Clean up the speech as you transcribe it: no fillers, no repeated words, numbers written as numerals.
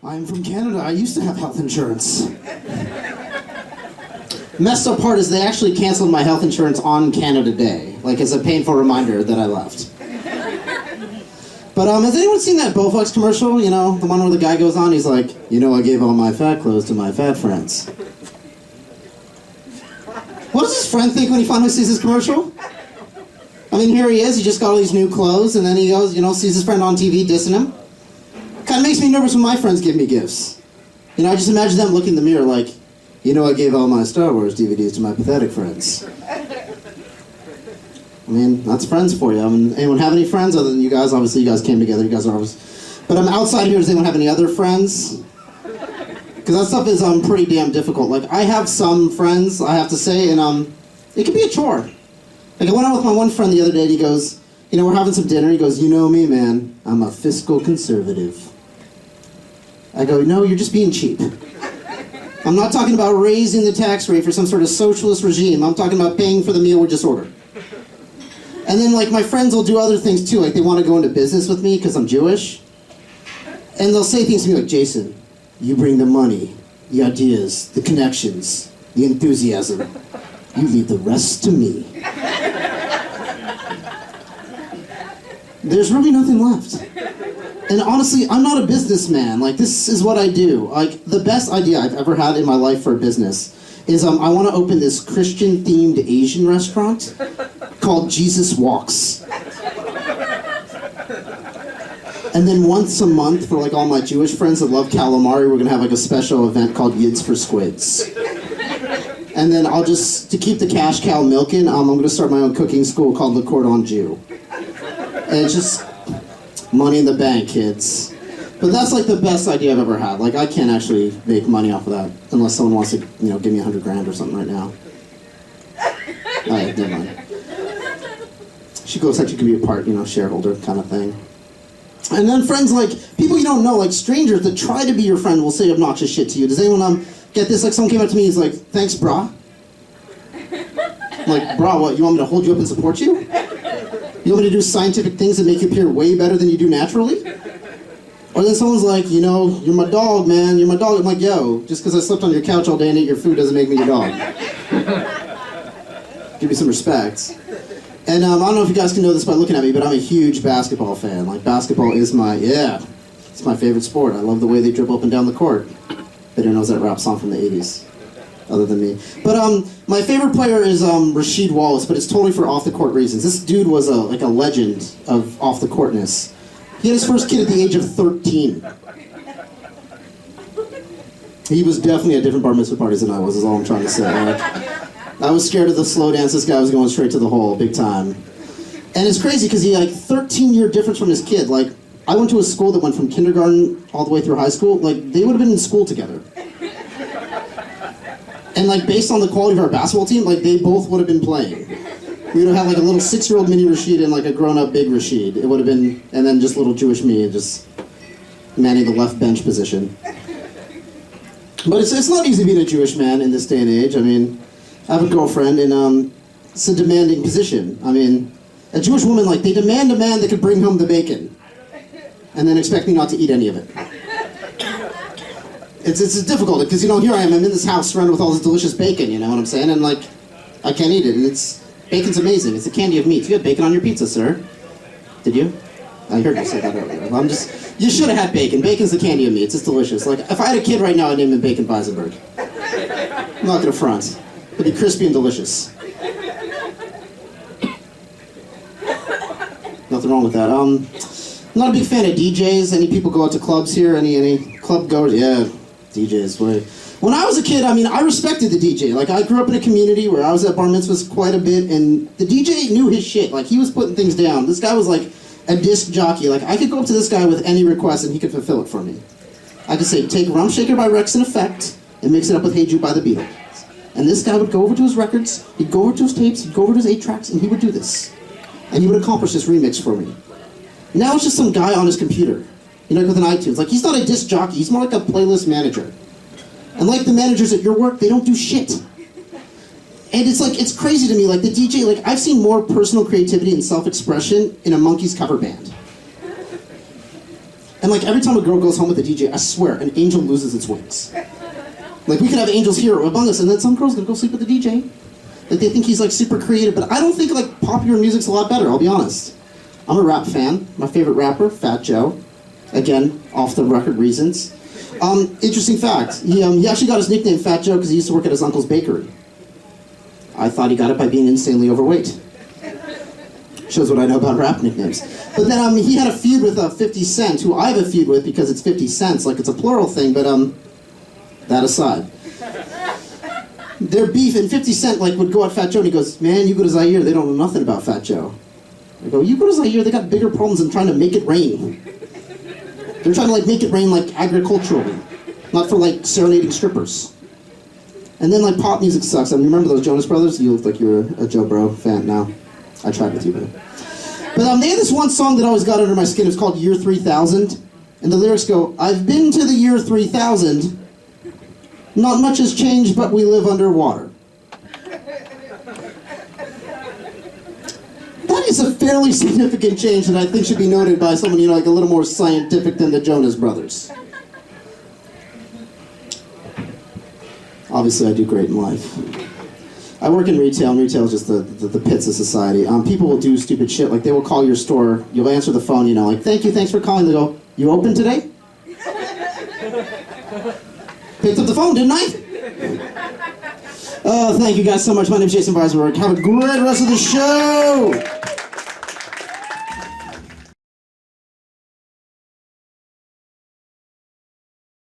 I'm from Canada. I used to have health insurance. Messed up part is they actually canceled my health insurance on Canada Day, like as a painful reminder that I left. But has anyone seen that Bowflex commercial? You know, the one where the guy goes on, he's like, you know, I gave all my fat clothes to my fat friends. What does his friend think when he finally sees his commercial? I mean, here he is, he just got all these new clothes, and then he goes, you know, sees his friend on TV dissing him. Kind of makes me nervous when my friends give me gifts. You know, I just imagine them looking in the mirror like, you know, I gave all my Star Wars DVDs to my pathetic friends. I mean, that's friends for you. I mean, anyone have any friends other than you guys? Obviously, you guys came together. You guys are obviously... But outside here, does anyone have any other friends? Because that stuff is pretty damn difficult. Like, I have some friends, I have to say, and it can be a chore. Like, I went out with my one friend the other day, and he goes, you know, we're having some dinner. He goes, you know me, man. I'm a fiscal conservative. I go, no, you're just being cheap. I'm not talking about raising the tax rate for some sort of socialist regime. I'm talking about paying for the meal we just ordered. And then, like, my friends will do other things, too. Like, they want to go into business with me because I'm Jewish. And they'll say things to me like, Jason, you bring the money, the ideas, the connections, the enthusiasm. You leave the rest to me. There's really nothing left. And honestly, I'm not a businessman. Like, this is what I do. Like, the best idea I've ever had in my life for a business is I want to open this Christian-themed Asian restaurant called Jesus Walks. And then once a month, for like all my Jewish friends that love calamari, we're gonna have like a special event called Yids for Squids. And then I'll just, to keep the cash cow milking, I'm gonna start my own cooking school called Le Cordon Jew. And it's just money in the bank, kids. But that's like the best idea I've ever had. Like, I can't actually make money off of that unless someone wants to, you know, give me $100 grand or something right now. Alright, never mind. She looks like she could be a part, you know, shareholder kind of thing. And then friends, like, people you don't know, like strangers that try to be your friend will say obnoxious shit to you. Does anyone get this? Like, someone came up to me, he's like, thanks, brah. I'm like, brah, what, you want me to hold you up and support you? You want me to do scientific things that make you appear way better than you do naturally? Or then someone's like, you know, you're my dog, man, you're my dog. I'm like, yo, just because I slept on your couch all day and ate your food doesn't make me your dog. Give me some respect. And I don't know if you guys can know this by looking at me, but I'm a huge basketball fan. Like, basketball is it's my favorite sport. I love the way they dribble up and down the court. Everyone knows that rap song from the 80s, other than me. But my favorite player is Rasheed Wallace, but it's totally for off-the-court reasons. This dude was like a legend of off-the-courtness. He had his first kid at the age of 13. He was definitely at different bar mitzvah parties than I was, is all I'm trying to say. Like, I was scared of the slow dance. This guy was going straight to the hole, big time. And it's crazy because he, like, 13-year difference from his kid. Like, I went to a school that went from kindergarten all the way through high school. Like, they would have been in school together. And, like, based on the quality of our basketball team, like, they both would have been playing. We would have had, like, a little 6-year-old mini Rasheed and, like, a grown-up big Rasheed. It would have been, and then just little Jewish me just manning the left bench position. But it's not easy being a Jewish man in this day and age. I mean, I have a girlfriend, and it's a demanding position. I mean, a Jewish woman, like, they demand a man that could bring home the bacon, and then expect me not to eat any of it. It's difficult, because, you know, here I am, I'm in this house surrounded with all this delicious bacon, you know what I'm saying? And, like, I can't eat it, and bacon's amazing. It's the candy of meat. You had bacon on your pizza, sir. Did you? I heard you say that earlier. You should have had bacon. Bacon's the candy of meats. It's delicious. Like, if I had a kid right now, I'd name him Bacon Visenberg. I'm not gonna front. It'd be crispy and delicious. Nothing wrong with that. I'm not a big fan of DJs. Any people go out to clubs here? Any club goers? Yeah, DJs. When I was a kid, I mean, I respected the DJ. Like, I grew up in a community where I was at bar mitzvahs quite a bit, and the DJ knew his shit. Like, he was putting things down. This guy was like a disc jockey. Like, I could go up to this guy with any request, and he could fulfill it for me. I could say, take Rum Shaker by Rex in Effect, and mix it up with Hey Jude by the Beatles. And this guy would go over to his records, he'd go over to his tapes, he'd go over to his 8-tracks, and he would do this. And he would accomplish this remix for me. Now it's just some guy on his computer, you know, like with an iTunes. Like, he's not a disc jockey, he's more like a playlist manager. And like the managers at your work, they don't do shit. And it's like, it's crazy to me, like the DJ, like I've seen more personal creativity and self-expression in a Monkees cover band. And And like every time a girl goes home with a DJ, I swear, an angel loses its wings. Like we could have angels here among us, and then some girl's gonna go sleep with the DJ. Like they think he's like super creative, but I don't think like popular music's a lot better, I'll be honest. I'm a rap fan. My favorite rapper, Fat Joe. Again, off the record reasons. Interesting fact, he actually got his nickname Fat Joe because he used to work at his uncle's bakery. I thought he got it by being insanely overweight. Shows what I know about rap nicknames. But then he had a feud with 50 Cent, who I have a feud with because it's 50 cents, like it's a plural thing, but that aside. Their beef, and 50 Cent like would go at Fat Joe and he goes, man, you go to Zaire, they don't know nothing about Fat Joe. I go, you go to Zaire, they got bigger problems than trying to make it rain. They're trying to like make it rain like agriculturally, not for like serenading strippers. And then like pop music sucks. I mean, remember those Jonas Brothers? You look like you're a Joe Bro fan now. I tried with you, but they had this one song that always got under my skin. It was called Year 3000, and the lyrics go, I've been to the year 3000. Not much has changed, but we live underwater. That is a fairly significant change that I think should be noted by someone, like a little more scientific than the Jonas Brothers. Obviously, I do great in life. I work in retail, and retail is just the pits of society. People will do stupid shit, like they will call your store, you'll answer the phone, like, thanks for calling. They go, you open today? Picked up the phone, didn't I? Thank you guys so much. My name's Jason Visenberg. Have a great rest of the show!